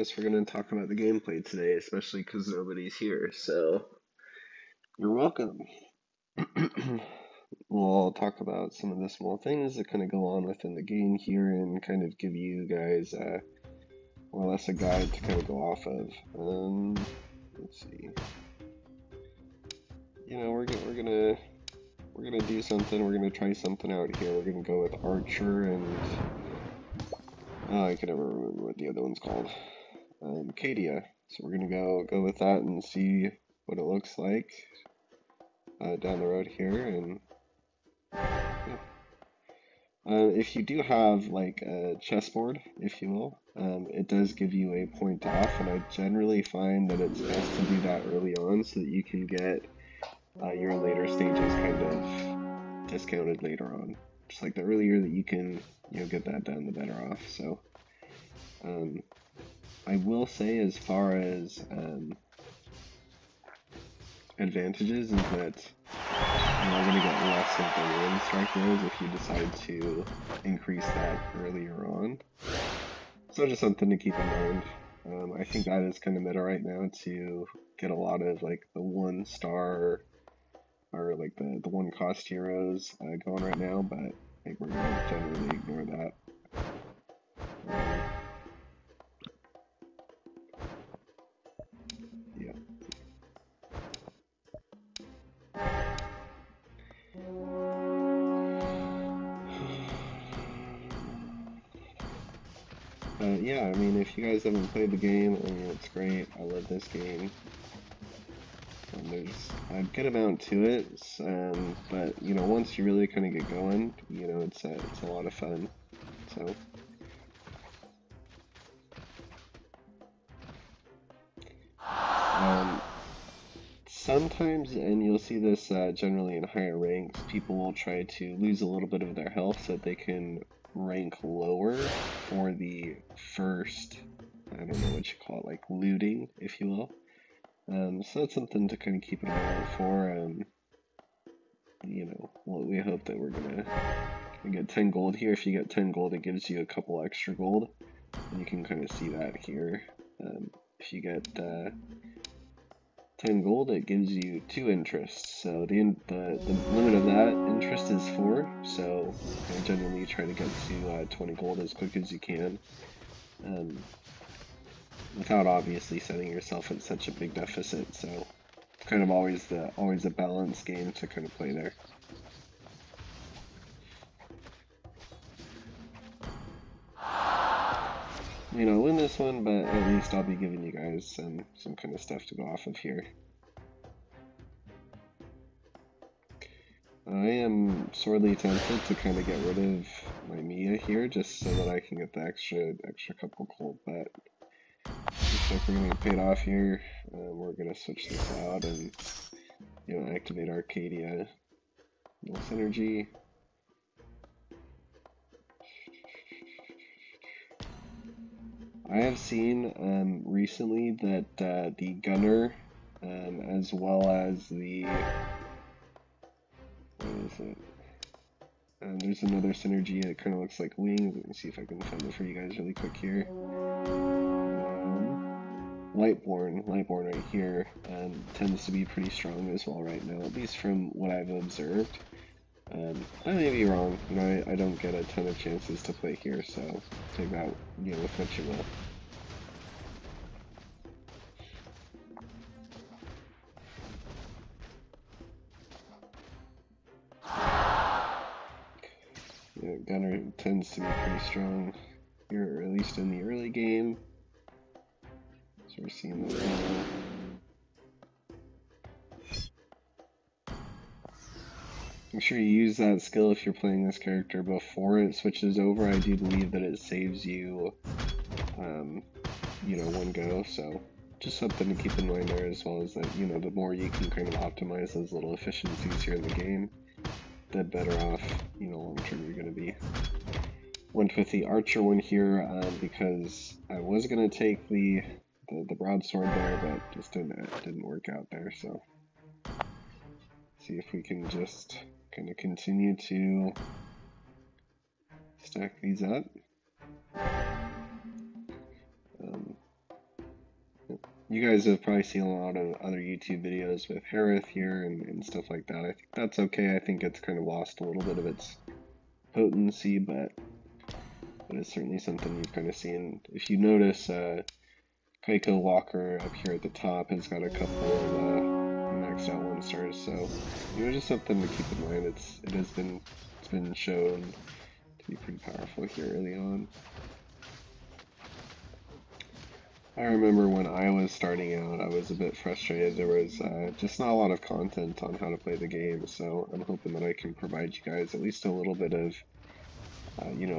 guess we're going to talk about the gameplay today, especially because nobody's here, so you're welcome. We'll talk about some of the small things that kind of go on within the game here and kind of give you guys more or less a guide to kind of go off of. Let's see. You know, we're gonna do something. We're gonna try something out here. We're gonna go with Archer and I can never remember what the other one's called. Cadia. So we're gonna go with that and see what it looks like down the road here. And yeah. If you do have like a chessboard, if you will, it does give you a point off, and I generally find that it's best to do that early on so that you can get your later stages kind of discounted later on. Just like the earlier that you can, get that done, the better off. So, I will say, as far as advantages, is that you're going to get less of the one strike rolls if you decide to increase that earlier on. So just something to keep in mind. I think that is kind of meta right now to get a lot of like the 1-star or like the 1-cost heroes going right now, but I think we're going to generally ignore that. Yeah. Yeah, I mean, if you guys haven't played the game, I mean, it's great. I love this game. There's a good amount to it, but once you really kind of get going, it's a lot of fun. So. Sometimes, and you'll see this generally in higher ranks, people will try to lose a little bit of their health so that they can rank lower for the first, I don't know what you call it, like looting, if you will. So that's something to kind of keep an eye out for. We hope that we're gonna get 10 gold here. If you get 10 gold, it gives you a couple extra gold, and you can kind of see that here. If you get 10 gold, it gives you 2 interests. So the limit of that interest is 4. So generally you try to get to 20 gold as quick as you can, without obviously setting yourself at such a big deficit. So it's kind of always a balance game to kind of play there. Win this one, but at least I'll be giving you guys some kind of stuff to go off of here. I am sorely tempted to kind of get rid of my Mia here, just so that I can get the extra couple gold, but looks like we're gonna get paid off here. We're gonna switch this out and activate our Cadia. No synergy. I have seen recently that the gunner, as well as the, what is it? There's another synergy that kind of looks like wings. Let me see if I can find it for you guys really quick here. Lightborn right here tends to be pretty strong as well right now, at least from what I've observed. I may be wrong. I don't get a ton of chances to play here, so take that with what you will. Gunner tends to be pretty strong here, or at least in the early game. So we're seeing that now. Make sure you use that skill if you're playing this character before it switches over. I do believe that it saves you, one go, so just something to keep in mind there, as well as that, the more you can kind of optimize those little efficiencies here in the game, the better off, long term you're going to be. Went with the Archer one here because I was going to take the broadsword there, but just didn't work out there, so see if we can just kind of continue to stack these up. you guys have probably seen a lot of other YouTube videos with Harith here and stuff like that. I think that's okay. I think it's kind of lost a little bit of its potency, but it is certainly something you've kind of seen. If you notice, Kaiko Walker up here at the top has got a couple of maxed out 1-stars, so just something to keep in mind. It's been shown to be pretty powerful here early on. I remember when I was starting out, I was a bit frustrated. There was just not a lot of content on how to play the game, so I'm hoping that I can provide you guys at least a little bit of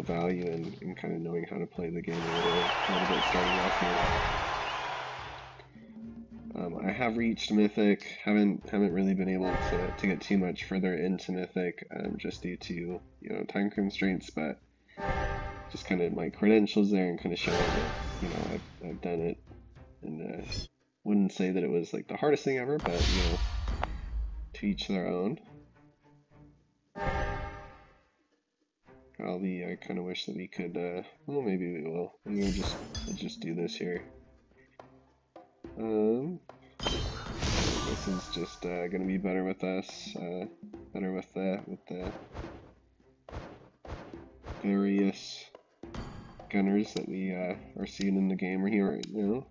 value in kind of knowing how to play the game a little bit starting off here. I have reached Mythic. Haven't really been able to get too much further into Mythic, just due to time constraints. But just kind of my credentials there and kind of showing that I've done it, and wouldn't say that it was like the hardest thing ever, but to each their own. I kind of wish that we could. Well, maybe we will. Maybe we'll just do this here. This is just gonna be better with us. Better with the various gunners that we are seeing in the game here right now.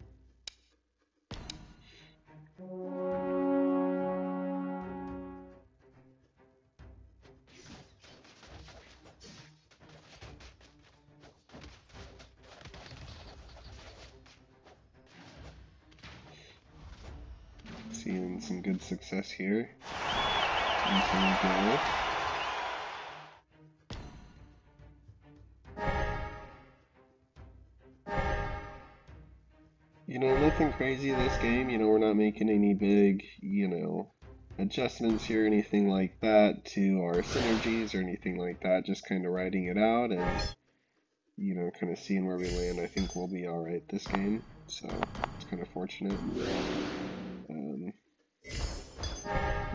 Seeing some good success here. And some Gale. Nothing crazy this game. We're not making any big, adjustments here or anything like that to our synergies or anything like that. Just kind of writing it out and, kind of seeing where we land. I think we'll be alright this game. So, it's kind of fortunate.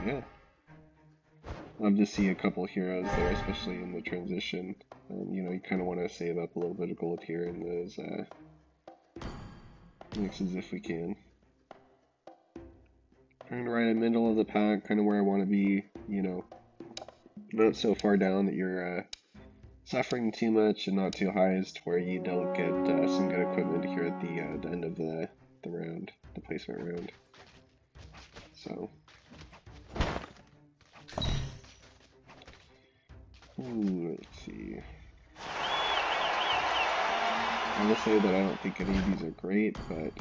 Yeah. Love to see a couple heroes there, especially in the transition. You kind of want to save up a little bit of gold here in those mixes if we can. Trying to right in the middle of the pack, kind of where I want to be, not so far down that you're suffering too much and not too high as to where you don't get some good equipment here at the end of the round, the placement round. So. Ooh, let's see. I will say that I don't think any of these are great, but,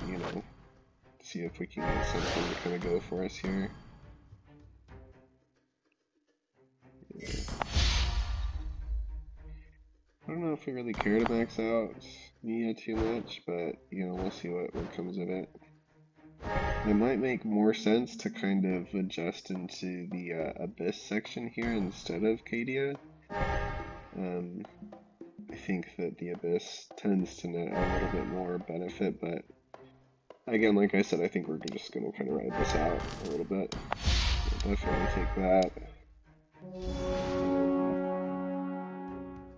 see if we can get something to kind of go for us here. Yeah. I don't know if we really care to max out Mia too much, but, we'll see what comes of it. It might make more sense to kind of adjust into the Abyss section here instead of Cadia. I think that the Abyss tends to net a little bit more benefit, but again, like I said, I think we're just going to kind of ride this out a little bit. We'll definitely take that.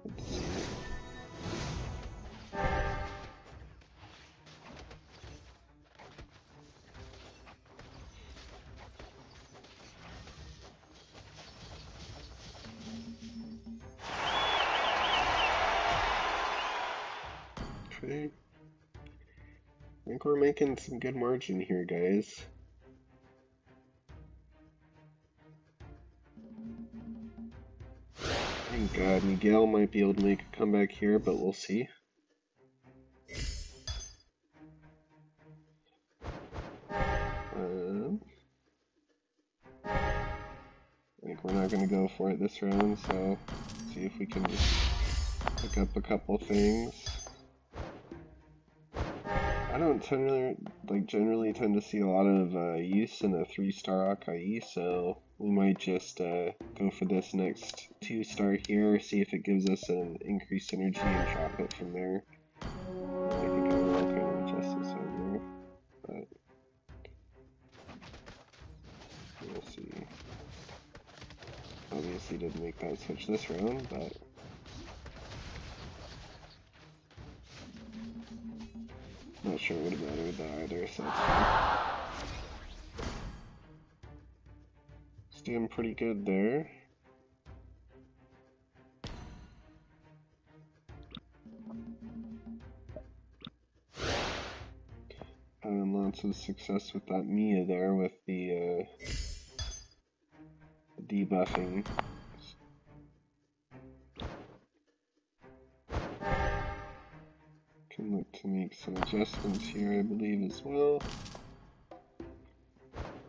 Let's see. Okay. I think we're making some good margin here, guys. Thank God, Miguel might be able to make a comeback here, but we'll see. I think we're not going to go for it this round, so let's see if we can pick up a couple things. I don't generally tend to see a lot of use in a 3-star Akai, so we might just go for this next 2-star here, see if it gives us an increased energy and drop it from there. I think I will kind of adjust this over, but we'll see. Obviously didn't make that switch this round, but not sure sure it would have mattered that either, so that's fine. It's doing pretty good there. Having lots of success with that Mia there with the debuffing. Can look to make some adjustments here, I believe, as well.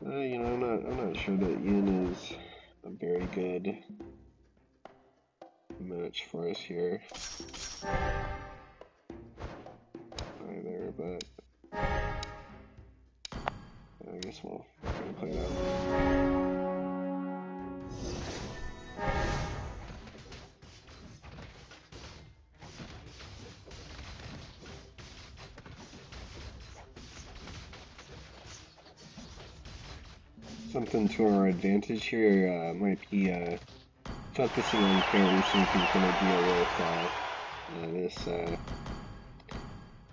You know, I'm not sure that Yin is a very good match for us here either, but I guess we'll kind of play it out. Something to our advantage here might be focusing on parry so we can kind of deal with this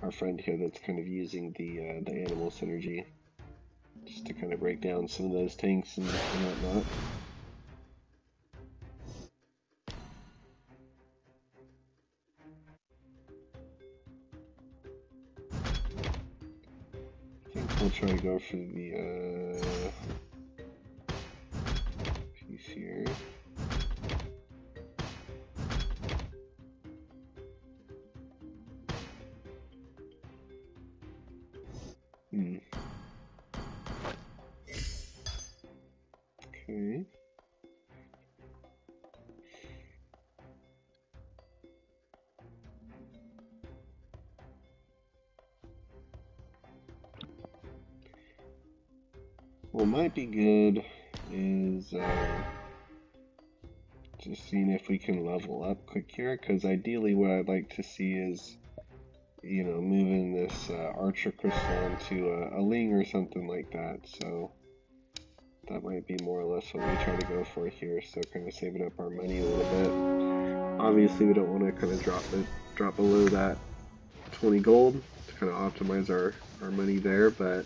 our friend here that's kind of using the animal synergy just to kind of break down some of those tanks and whatnot. I think we'll try to go for the piece here. Okay. What might be good is just seeing if we can level up quick here, because ideally what I'd like to see is, you know, moving this Archer crystal into a Ling or something like that, so that might be more or less what we try to go for here, so kind of saving up our money a little bit. Obviously we don't want to kind of drop below that 20 gold to kind of optimize our money there, but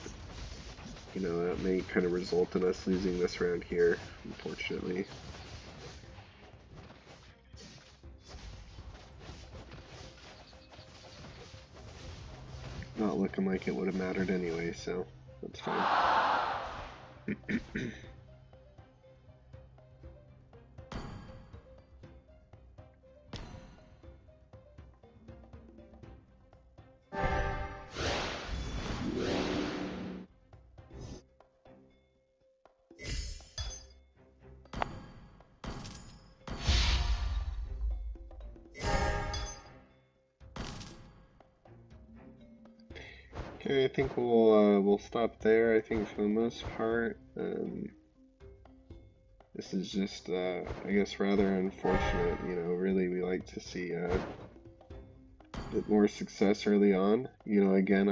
you know, that may kind of result in us losing this round here, unfortunately. Not looking like it would have mattered anyway, so that's fine. Okay, I think we'll stop there. I think for the most part, this is just I guess rather unfortunate. You know, really we like to see a bit more success early on. You know, again,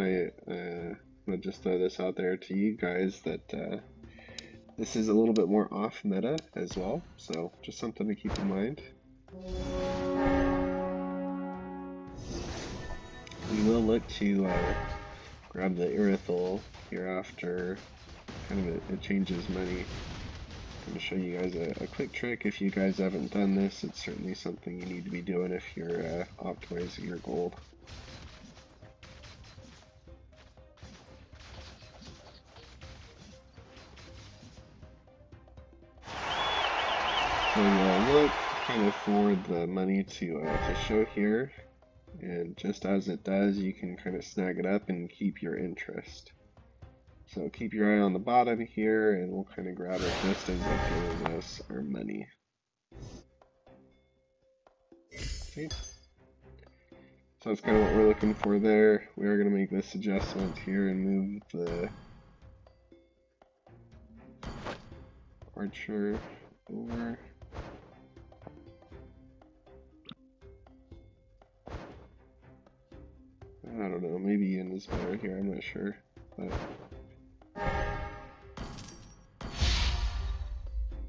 I'll just throw this out there to you guys that this is a little bit more off meta as well, so just something to keep in mind. We will look to grab the Irithol here after kind of it changes money. I'm going to show you guys a quick trick. If you guys haven't done this, it's certainly something you need to be doing if you're optimizing your gold. So look kind of for the money to show here, and just as it does, you can kind of snag it up and keep your interest. So keep your eye on the bottom here, and we'll kind of grab it just as it's giving us our money. Okay. So that's kind of what we're looking for there. We are going to make this adjustment here and move the Archer over. I don't know, maybe Yin is better here, I'm not sure. But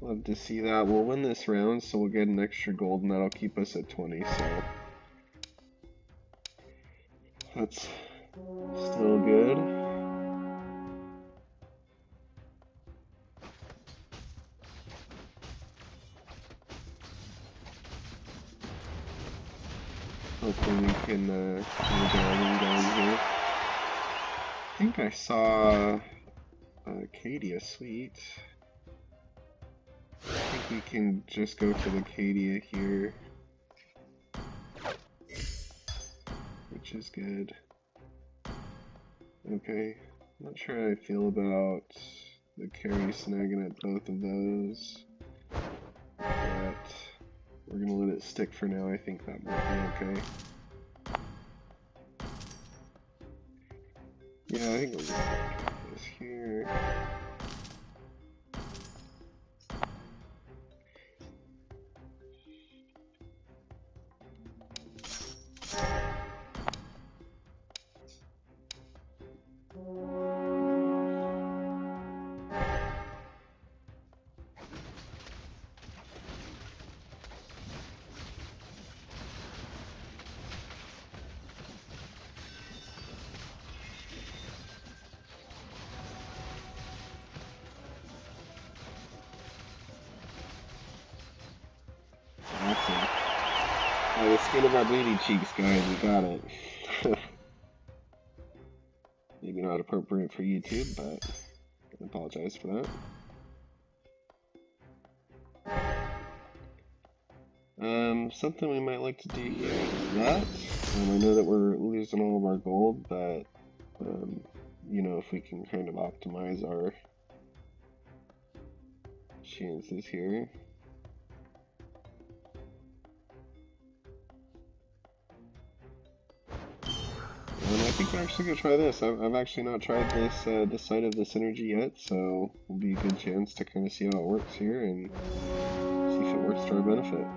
love to see that. We'll win this round, so we'll get an extra gold, and that'll keep us at 20, so Still good. Hopefully we can get our wing going here. I think I saw Cadia, sweet. I think we can just go for the Cadia here, which is good. Okay, not sure how I feel about the carry snagging at both of those, but we're gonna let it stick for now. I think that might be okay. Yeah, I think we're gonna put this here. Awesome. By the skin of our booty cheeks, guys, we got it. Maybe not appropriate for YouTube, but I apologize for that. Something we might like to do here is that. I know that we're losing all of our gold, but, you know, if we can kind of optimize our chances here. I think we're actually going to try this. I've actually not tried this side of this energy yet, so it'll be a good chance to kind of see how it works here and see if it works to our benefit.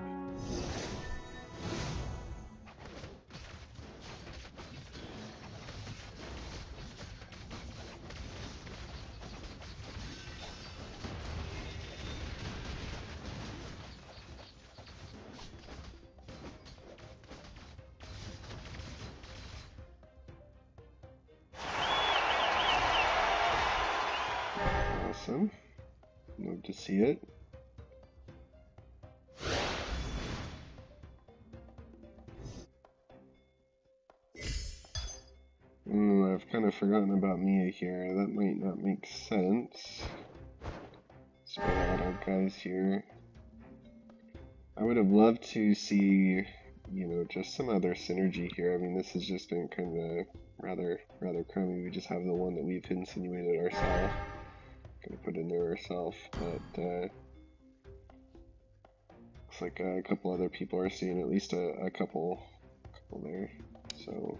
Awesome. Love to see it. I've kind of forgotten about Mia here. That might not make sense. Spread out our guys here. I would have loved to see, you know, just some other synergy here. I mean, this has just been kind of rather crummy. We just have the one that we've insinuated ourselves. Gonna put in there ourselves, but looks like a couple other people are seeing at least a couple there. So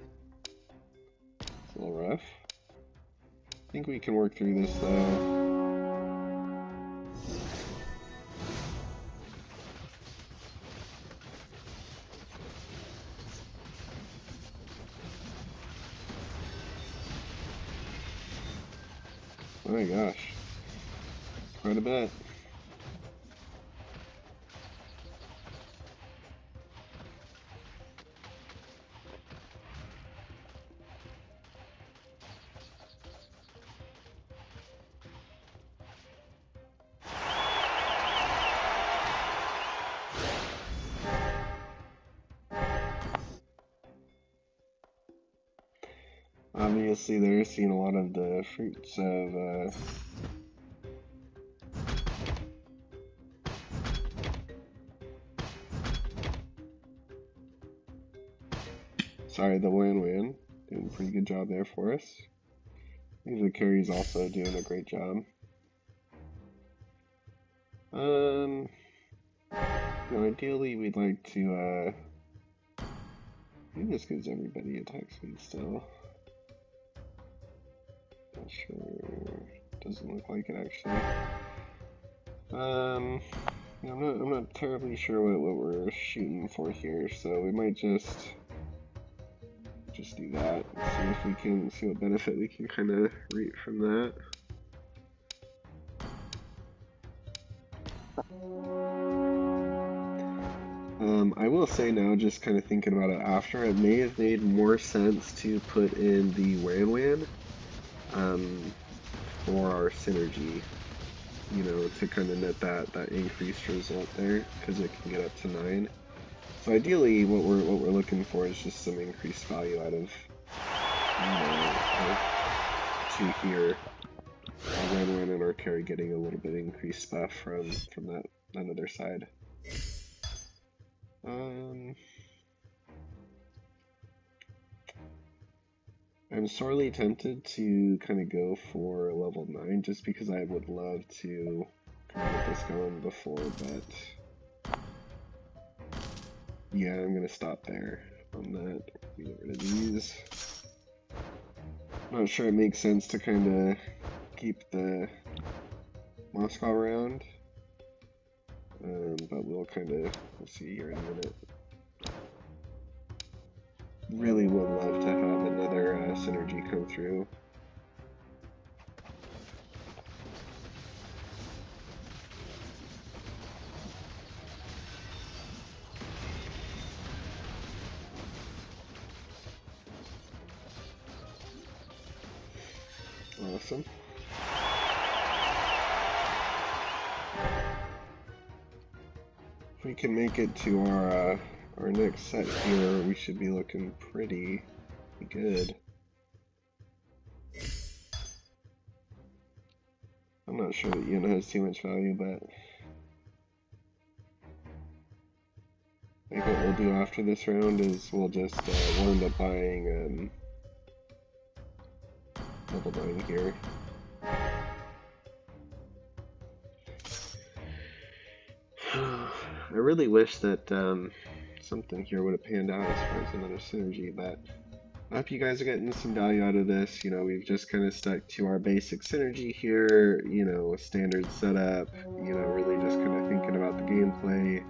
it's a little rough. I think we can work through this though. Oh my gosh, quite a bit. Obviously, they're seeing a lot of the fruits of sorry, the Wan doing a pretty good job there for us. The carry's also doing a great job. You know, ideally we'd like to I think this gives everybody attack speed still. Not sure. Doesn't look like it actually. Yeah, I'm not terribly sure what we're shooting for here, so we might just do that. See if we can see what benefit we can kind of reap from that. I will say now, just kind of thinking about it after, it may have made more sense to put in the Wan for our synergy, you know, to kind of net that increased result there, because it can get up to 9. So ideally, what we're looking for is just some increased value out of, you know, our 2 here, our Wan and our carry getting a little bit increased buff from that other side. I'm sorely tempted to kind of go for level 9 just because I would love to kind of get this going before, but yeah, I'm going to stop there on that. Get rid of these. Not sure it makes sense to kind of keep the Moscow around, but we'll see here in a minute. Really would love to have another synergy come through. Awesome. If we can make it to our next set here, we should be looking pretty good. I'm not sure that Yuna has too much value, but I think what we'll do after this round is we'll just we'll end up buying level 9 here. I really wish that something here would have panned out as far as another synergy, but I hope you guys are getting some value out of this. You know, we've just kind of stuck to our basic synergy here, you know, a standard setup, you know, really just kind of thinking about the gameplay.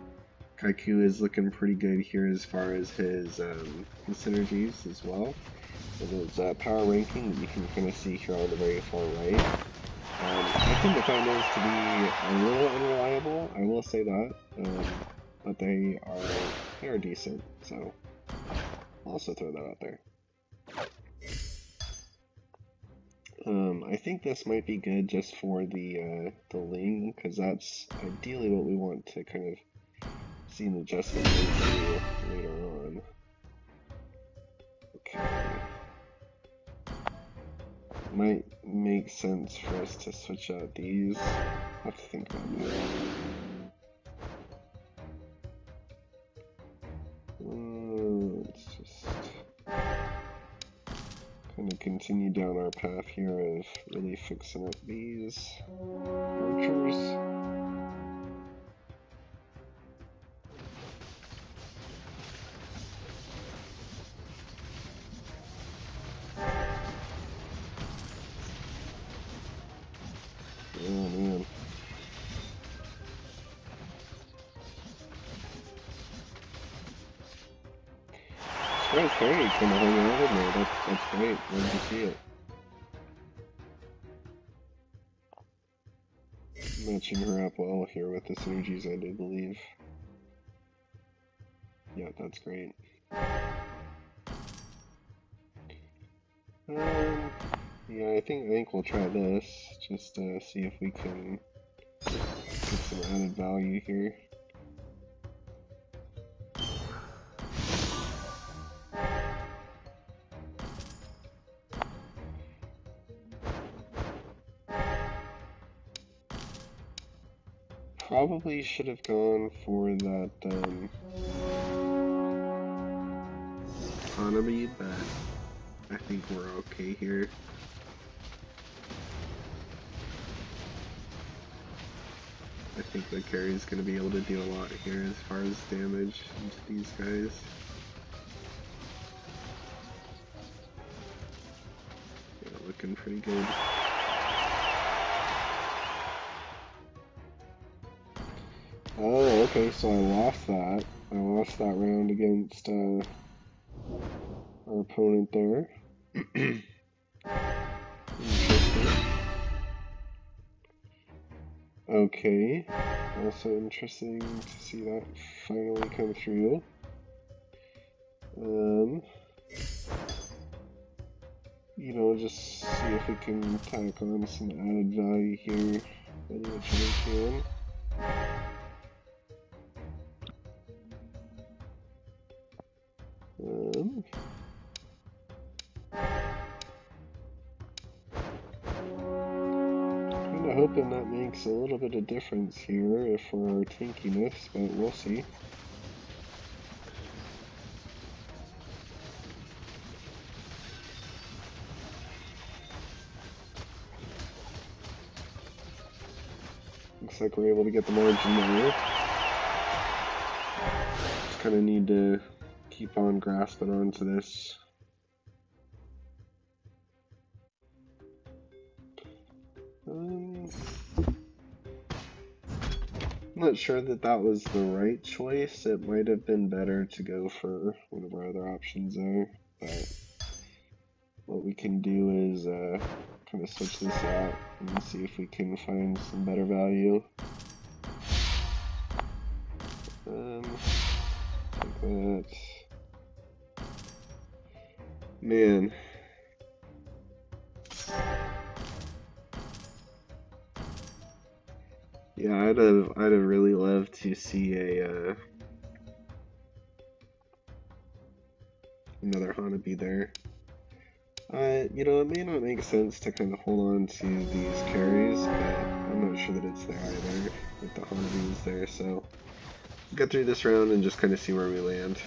Kaiku is looking pretty good here as far as his synergies as well. With his power ranking that you can kind of see here on the very far right. I tend to find those to be a little unreliable, I will say that, but they are decent, so I'll also throw that out there. I think this might be good just for the Ling, because that's ideally what we want to kind of see an adjustment into later on. Okay. Might make sense for us to switch out these. I'll have to think about that. Let's just kind of continue down our path here of really fixing up these archers. Oh man. Surprised Carrie kind of hung out in there. That's great. Love to see it. Matching her up well here with the synergies, I do believe. Yeah, that's great. Yeah, I think we'll try this just to see if we can get some added value here. Probably should have gone for that economy, but I think we're okay here. I think the carry is going to be able to do a lot here as far as damage into these guys. Yeah, looking pretty good. Oh, okay, so I lost that. I lost that round against our opponent there. Interesting. Okay, also interesting to see that finally come through. You know, just see if we can tack on some added value here, any which way we can. Kinda hoping that makes a little bit of difference here for our tankiness, but we'll see. Looks like we're able to get the margin there. Just kind of need to keep on grasping onto this. I'm not sure that that was the right choice. It might have been better to go for one of our other options there, but what we can do is kind of switch this out and see if we can find some better value. Take that. Man. Yeah, I'd have really loved to see a another Hanabi there. You know, it may not make sense to kind of hold on to these carries, but I'm not sure that it's there either with the Hanabis there, so get through this round and just kind of see where we land.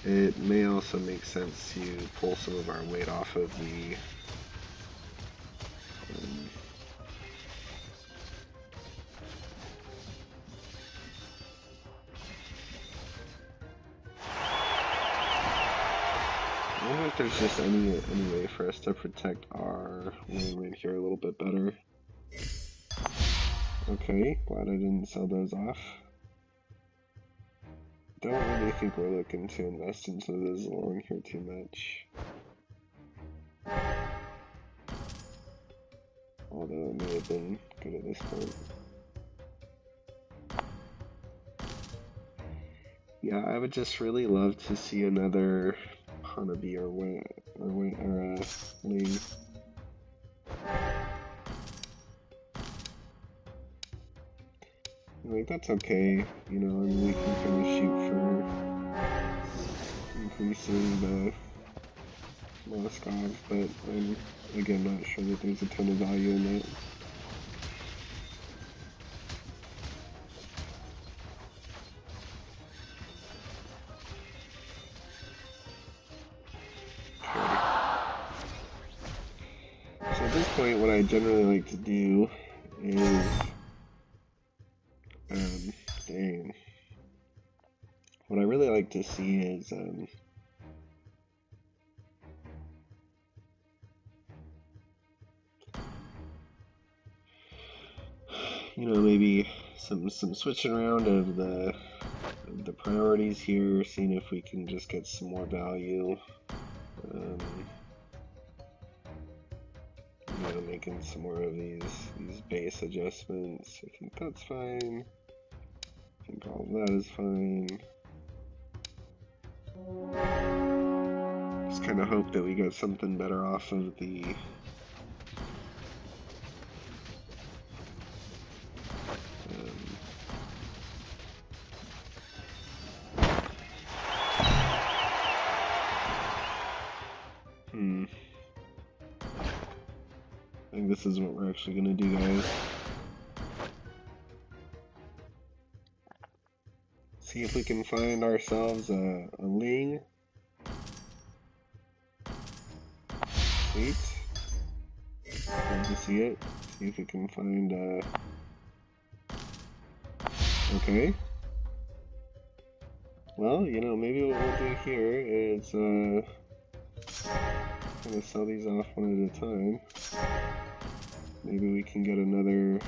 It may also make sense to pull some of our weight off of the I wonder if there's just any way for us to protect our win here a little bit better. Okay, glad I didn't sell those off. Don't really think we're looking to invest into this along here too much. Although it may have been good at this point. Yeah, I would just really love to see another Hanabi or Ling. Like, that's okay, you know, and we can kind of shoot for increasing the Moskov, but I'm, again, not sure that there's a ton of value in that. So at this point, what I generally like to do is, dang, what I really like to see is, you know, maybe some switching around of the priorities here, seeing if we can just get some more value. You know, making some more of these base adjustments. I think that's fine. I think all of that is fine. Just kind of hope that we get something better off of the I think this is what we're actually gonna do, guys. See if we can find ourselves a Ling. Sweet. Love to see it. See if we can find okay. Well, you know, maybe what we'll do here is kind of sell these off one at a time. Maybe we can get another.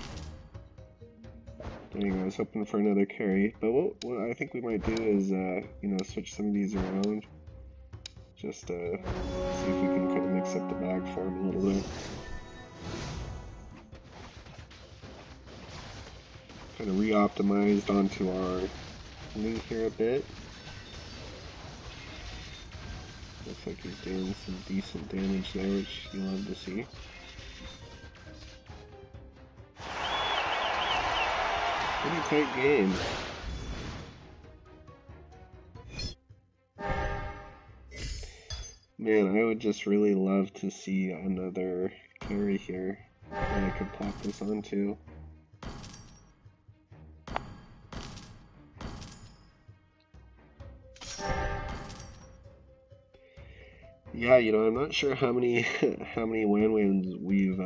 Dang, I was hoping for another carry, but what I think we might do is, you know, switch some of these around. Just see if we can kind of mix up the bag for him a little bit. kind of re-optimized onto our knee here a bit. Looks like he's doing some decent damage there, which you love to see. Pretty tight game. Man, I would just really love to see another carry here that I could pop this onto. Yeah, you know, I'm not sure how many how many win-wins we've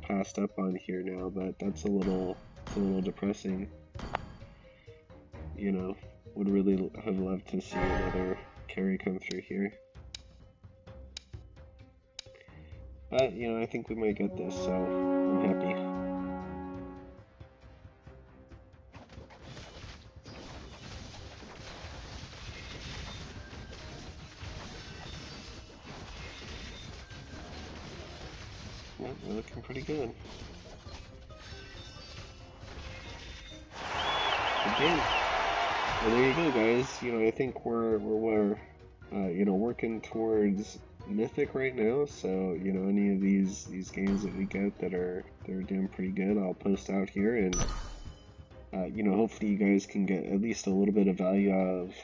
passed up on here now, but it's a little depressing. You know, would really have loved to see another carry come through here. But, you know, I think we might get this, so I'm happy. Yeah, we're looking pretty good. Good game. Well, there you go, guys. You know, I think we're you know, working towards Mythic right now. So, you know, any of these games that we get that are doing pretty good, I'll post out here, and you know, hopefully you guys can get at least a little bit of value out of